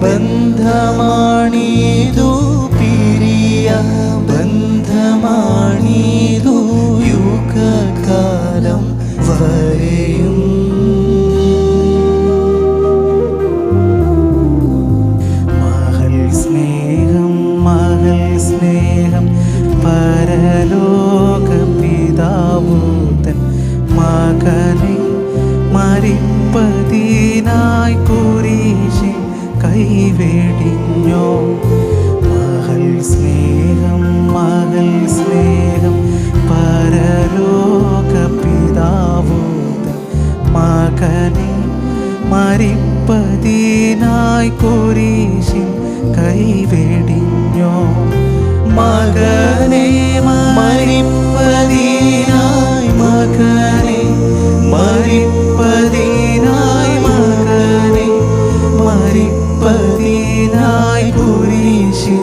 ബന്ധമാണിതു പിരിയ ബന്ധമാണിതു യുഗകാലം വരെയും. മകൾ സ്നേഹം മകൾ സ്നേഹം പരലോക പിതാവൂതൻ മകനെ മരിപ്പതിനായി കുരിശിൽ കൈവെടിഞ്ഞോ. മകൾ സ്നേഹം പരലോക പിതാവൂതൻ മകനെ മരിപ്പതിനായി കുരിശിൽ കൈവെടിഞ്ഞോ. മകനെ മരിപ്പതിനായി മകനെ മരിപ്പതിനായി മകനെ മരിപ്പതിനായി കുരിശിൽ